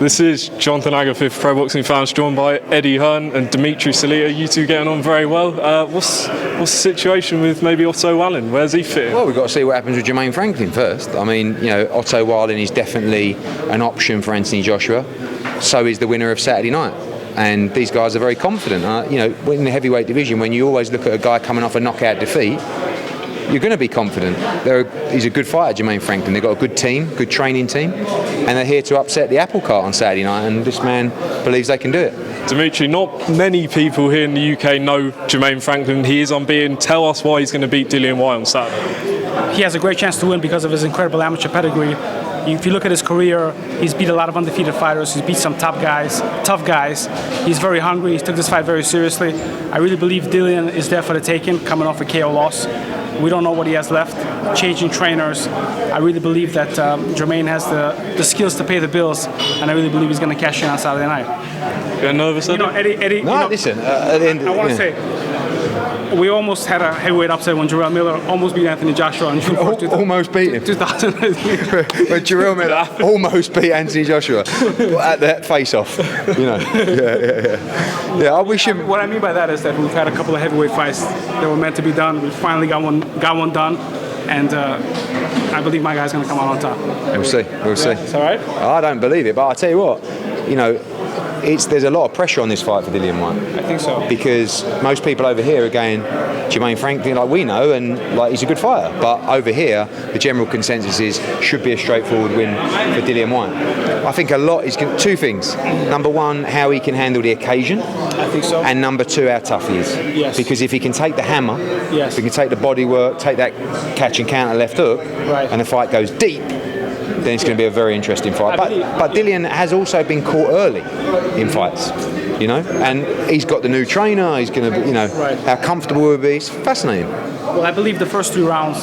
This is Jonathan Agatha, Pro Boxing Fans, joined by Eddie Hearn and Dimitri Salita. You two getting on very well. What's the situation with maybe Otto Wallin? Where's he fitting? Well, we've got to see what happens with Jermaine Franklin first. I mean, Otto Wallin is definitely an option for Anthony Joshua. So is the winner of Saturday night. And these guys are very confident. In the heavyweight division, when you always look at a guy coming off a knockout defeat, you're going to be confident. He's a good fighter, Jermaine Franklin. They've got a good team, good training team, and they're here to upset the apple cart on Saturday night, and this man believes they can do it. Dimitri, not many people here in the UK know Jermaine Franklin. He is unbeaten. Tell us why he's going to beat Dillian Whyte on Saturday. He has a great chance to win because of his incredible amateur pedigree. If you look at his career, he's beat a lot of undefeated fighters. He's beat some tough guys. He's very hungry. He took this fight very seriously. I really believe Dillian is there for the taking, coming off a KO loss. We don't know what he has left. Changing trainers. I really believe that Jermaine has the skills to pay the bills, and I really believe he's going to cash in on Saturday night. Getting nervous? Eddie. No, listen. At the end, I want to say, we almost had a heavyweight upset when Jarrell Miller almost beat Anthony Joshua on June 4th. Almost beat him. 2000. When Jarrell Miller almost beat Anthony Joshua at that face-off. Yeah, I wish him. What I mean by that is that we've had a couple of heavyweight fights that were meant to be done. We finally got one done, and I believe my guy's going to come out on top. We'll see. It's all right. I don't believe it, but I tell you what, there's a lot of pressure on this fight for Dillian Whyte. I think so. Because most people over here are going, Jermaine Franklin, like we know, and like he's a good fighter. But over here, the general consensus is should be a straightforward win for Dillian Whyte. I think a lot is two things. Number one, how he can handle the occasion. I think so. And number two, how tough he is. Yes. Because if he can take the hammer, yes, if he can take the body work, take that catch and counter left hook, right, and the fight goes deep, then it's going to be a very interesting fight. But Dillian has also been caught early in fights, and he's got the new trainer. He's going to, right, how comfortable will be. It's fascinating. Well, I believe the first 3 rounds,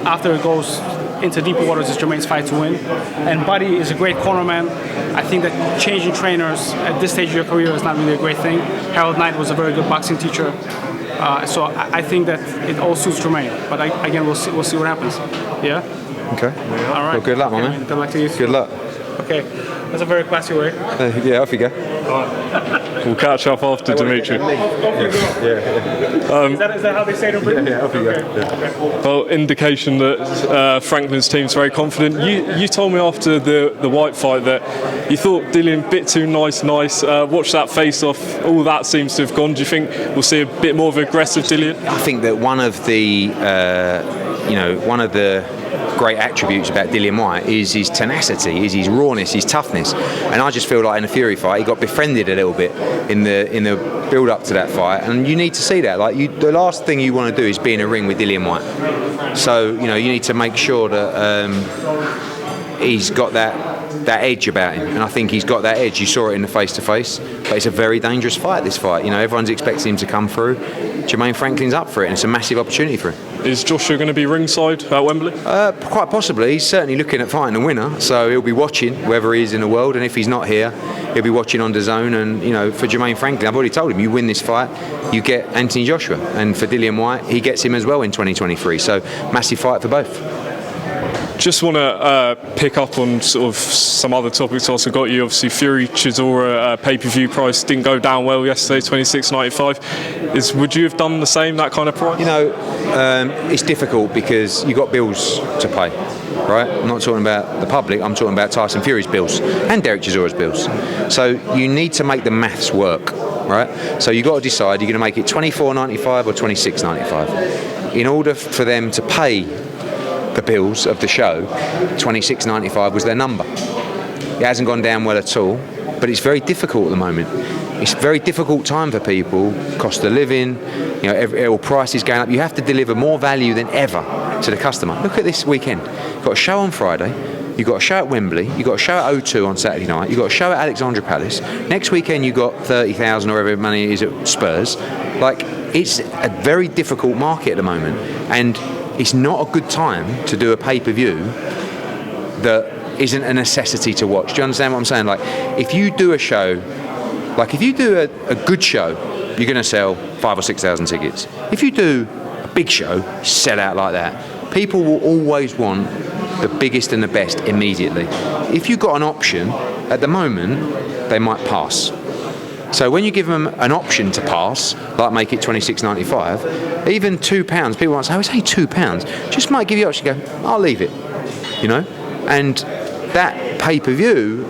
after it goes into deeper waters, is Jermaine's fight to win. And Buddy is a great cornerman. I think that changing trainers at this stage of your career is not really a great thing. Harold Knight was a very good boxing teacher. So I think that it all suits Jermaine. But again, we'll see what happens. Yeah? Okay. All right. Well, good luck, my man. Good luck to you. Good luck. Okay. That's a very classy way. Yeah, off you go. We'll catch up after, Dimitri. Is that how they say it in Britain? Yeah, off you go. Okay. Well, indication that Franklin's team's very confident. You told me after the Whyte fight that you thought Dillian a bit too nice. Watch that face-off. All that seems to have gone. Do you think we'll see a bit more of aggressive Dillian? I think that one of the great attributes about Dillian Whyte is his tenacity, is his rawness, his toughness, and I just feel like in the Fury fight he got befriended a little bit in the build up to that fight, and you need to see that. The last thing you want to do is be in a ring with Dillian Whyte, so you need to make sure that he's got that edge about him, and I think he's got that edge. You saw it in the face-to-face, but it's a very dangerous fight, this fight. Everyone's expecting him to come through. Jermaine Franklin's up for it, and it's a massive opportunity for him. Is Joshua going to be ringside at Wembley? Quite possibly. He's certainly looking at fighting the winner, so he'll be watching wherever he is in the world, and if he's not here, he'll be watching on DAZN. And for Jermaine Franklin, I've already told him, you win this fight, you get Anthony Joshua, and for Dillian Whyte, he gets him as well in 2023. So massive fight for both. Just want to pick up on sort of some other topics. Also got you, obviously, Fury-Chisora pay-per-view price didn't go down well yesterday, $26.95. Would you have done the same, that kind of price? It's difficult because you've got bills to pay, right? I'm not talking about the public, I'm talking about Tyson Fury's bills and Derek Chisora's bills. So you need to make the maths work, right? So you've got to decide, you're going to make it $24.95 or $26.95. In order for them to pay the bills of the show, $26.95 was their number. It hasn't gone down well at all, but it's very difficult at the moment. It's a very difficult time for people. Cost of living, all prices going up. You have to deliver more value than ever to the customer. Look at this weekend. You've got a show on Friday. You've got a show at Wembley. You've got a show at O2 on Saturday night. You've got a show at Alexandra Palace. Next weekend you've got 30,000 or whatever money it is at Spurs. It's a very difficult market at the moment, and it's not a good time to do a pay-per-view that isn't a necessity to watch. Do you understand what I'm saying? If you do a show, if you do a good show, you're going to sell 5,000 or 6,000 tickets. If you do a big show, sell out like that. People will always want the biggest and the best immediately. If you've got an option at the moment, they might pass. So when you give them an option to pass, like make it £26.95, even £2, people might say, oh, it's only £2. Just might give you the option to go, I'll leave it, you know? And that pay-per-view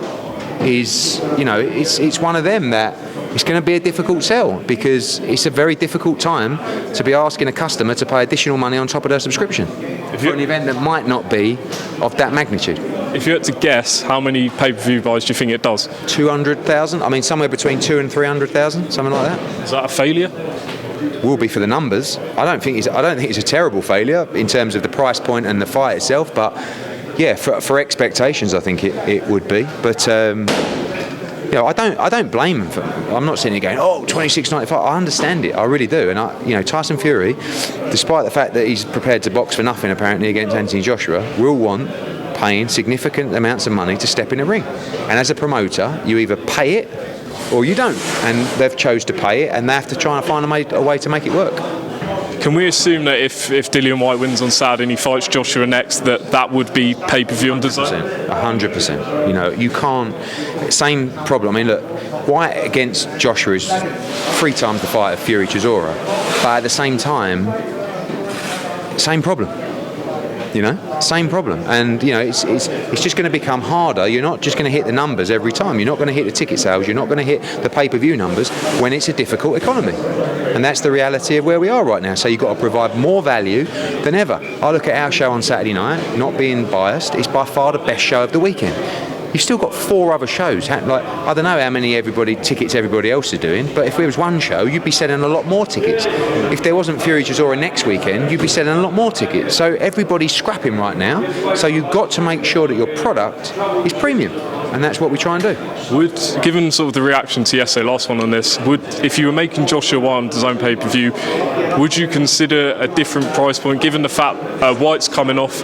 is, you know, it's one of them that it's going to be a difficult sell, because it's a very difficult time to be asking a customer to pay additional money on top of their subscription for an event that might not be of that magnitude. If you had to guess, how many pay-per-view buys do you think it does? 200,000. I mean, somewhere between 200,000 and 300,000, something like that. Is that a failure? Will be for the numbers. I don't think it's a terrible failure in terms of the price point and the fight itself, but yeah, for expectations, I think it would be. But you know, I don't blame him. I'm not sitting here going, oh, £26.95. I understand it. I really do. And Tyson Fury, despite the fact that he's prepared to box for nothing apparently against Anthony Joshua, will want paying significant amounts of money to step in a ring. And as a promoter, you either pay it or you don't. And they've chose to pay it, and they have to try and find a way to make it work. Can we assume that if Dillian Whyte wins on Saturday and he fights Joshua next, that would be pay-per-view on design? 100%. You know, you can't. Same problem. I mean, look, Whyte against Joshua is 3 times the fight of Fury-Chisora, but at the same time, same problem. You know, same problem. And, you know, it's just going to become harder. You're not just going to hit the numbers every time. You're not going to hit the ticket sales. You're not going to hit the pay-per-view numbers when it's a difficult economy. And that's the reality of where we are right now. So you've got to provide more value than ever. I look at our show on Saturday night, not being biased, it's by far the best show of the weekend. You've still got 4 other shows. Like, I don't know how many tickets everybody else is doing, but if there was one show, you'd be selling a lot more tickets. If there wasn't Fury-Chisora next weekend, you'd be selling a lot more tickets. So everybody's scrapping right now. So you've got to make sure that your product is premium. And that's what we try and do. Given sort of the reaction to yesterday, last one on this, if you were making Joshua Whyte on DAZN pay-per-view, would you consider a different price point, given the fact Whyte's coming off,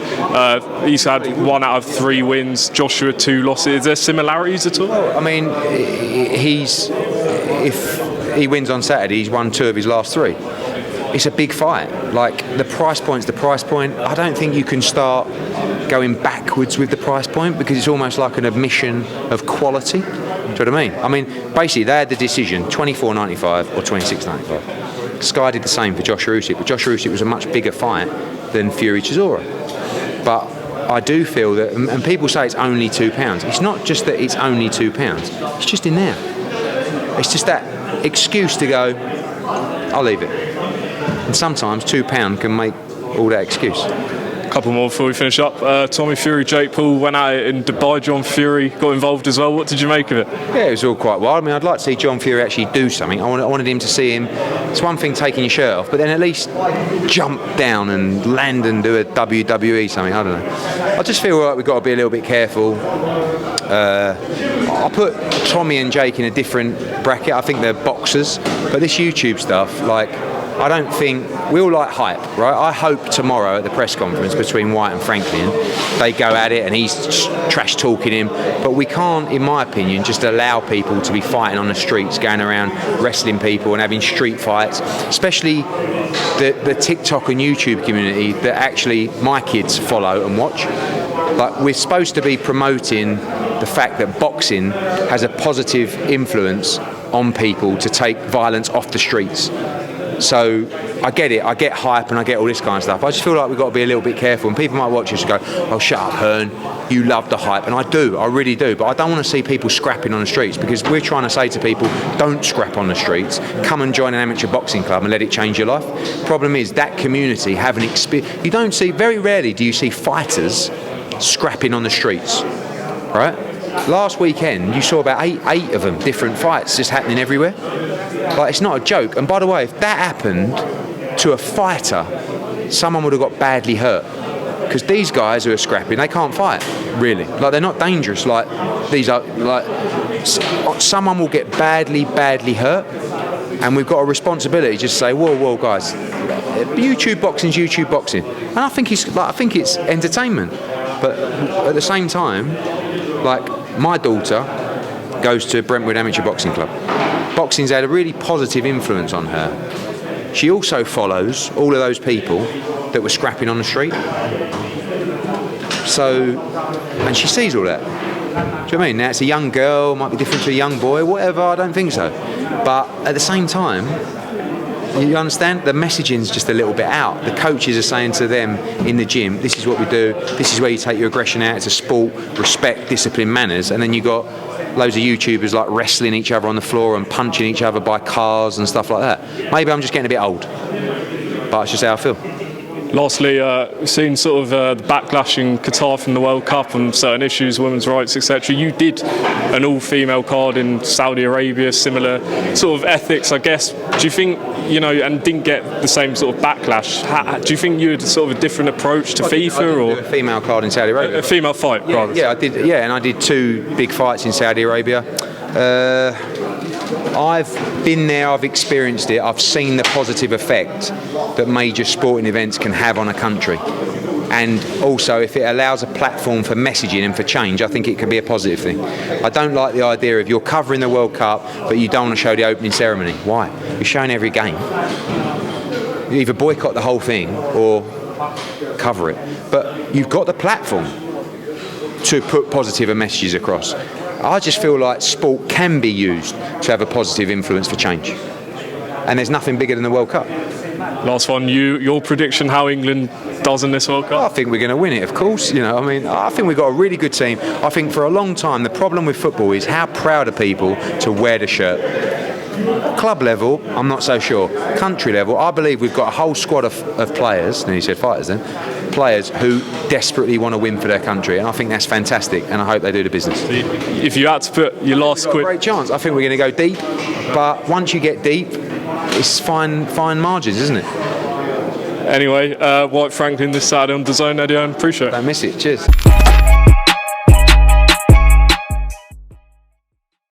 he's had 1 out of 3 wins, Joshua 2 losses, is there similarities at all? Well, I mean, if he wins on Saturday, he's won 2 of his last 3. It's a big fight. Like, the price point's the price point. I don't think you can start going backwards with the price point, because it's almost like an admission of quality. Do you know what I mean? I mean, basically, they had the decision, $24.95 or $26.95. Sky did the same for Joshua Usyk, but Joshua Usyk was a much bigger fight than Fury-Chisora. But I do feel that, and people say it's only £2. It's not just that it's only £2. It's just in there. It's just that excuse to go, I'll leave it. And sometimes £2 can make all that excuse. Couple more before we finish up. Tommy Fury, Jake Paul went out in Dubai. John Fury got involved as well. What did you make of it? Yeah, it was all quite wild. I mean, I'd like to see John Fury actually do something. I wanted him to see him. It's one thing taking your shirt off, but then at least jump down and land and do a WWE something. I don't know. I just feel like we've got to be a little bit careful. I'll put Tommy and Jake in a different bracket. I think they're boxers, but this YouTube stuff, like, I don't think, we all like hype, right? I hope tomorrow at the press conference between Whyte and Franklin, they go at it and he's trash talking him. But we can't, in my opinion, just allow people to be fighting on the streets, going around wrestling people and having street fights, especially the TikTok and YouTube community that actually my kids follow and watch. Like, we're supposed to be promoting the fact that boxing has a positive influence on people to take violence off the streets. So I get it, I get hype and I get all this kind of stuff. I just feel like we've got to be a little bit careful, and people might watch us and go, oh, shut up, Hearn, you love the hype. And I do, I really do, but I don't want to see people scrapping on the streets, because we're trying to say to people, don't scrap on the streets, come and join an amateur boxing club and let it change your life. Problem is, that community have an experience. You don't see, very rarely do you see fighters scrapping on the streets, right? Last weekend, you saw about eight of them, different fights just happening everywhere. Like, it's not a joke. And by the way, if that happened to a fighter, someone would have got badly hurt. Because these guys who are scrapping, they can't fight, really. Like, they're not dangerous. Like, these are, like, someone will get badly hurt. And we've got a responsibility to just say, whoa, guys, YouTube boxing's YouTube boxing. And I think it's entertainment. But at the same time, like, my daughter goes to Brentwood Amateur Boxing Club. Boxing's had a really positive influence on her. She also follows all of those people that were scrapping on the street. So, and she sees all that. Do you know what I mean? Now it's a young girl, might be different to a young boy, whatever. I don't think so. But at the same time, you understand? The messaging's just a little bit out. The coaches are saying to them in the gym, this is what we do, this is where you take your aggression out, it's a sport, respect, discipline, manners, and then you got loads of YouTubers like wrestling each other on the floor and punching each other by cars and stuff like that. Maybe I'm just getting a bit old, but it's just how I feel. Lastly, we've seen sort of the backlash in Qatar from the World Cup on certain issues, women's rights, etc. You did an all-female card in Saudi Arabia, similar sort of ethics, I guess. Do you think, you know, and didn't get the same sort of backlash? Do you think you had sort of a different approach to FIFA? I did do a female card in Saudi Arabia. A female fight, rather. Yeah, I did. Yeah, and I did 2 big fights in Saudi Arabia. I've been there, I've experienced it, I've seen the positive effect that major sporting events can have on a country. And also, if it allows a platform for messaging and for change, I think it can be a positive thing. I don't like the idea of you're covering the World Cup, but you don't want to show the opening ceremony. Why? You're showing every game. You either boycott the whole thing or cover it. But you've got the platform to put positive messages across. I just feel like sport can be used to have a positive influence for change. And there's nothing bigger than the World Cup. Last one, your prediction how England does in this World Cup? I think we're going to win it, of course. You know, I mean, I think we've got a really good team. I think for a long time, the problem with football is how proud are people to wear the shirt. Club level, I'm not so sure. Country level, I believe we've got a whole squad of players, and you said fighters then, players who desperately want to win for their country, and I think that's fantastic, and I hope they do the business. If you had to put your last quick... Great chance. I think we're going to go deep, but once you get deep, it's fine margins, isn't it? Anyway, Whyte Franklin this Saturday on DAZN, Eddie, appreciate it. Don't miss it. Cheers.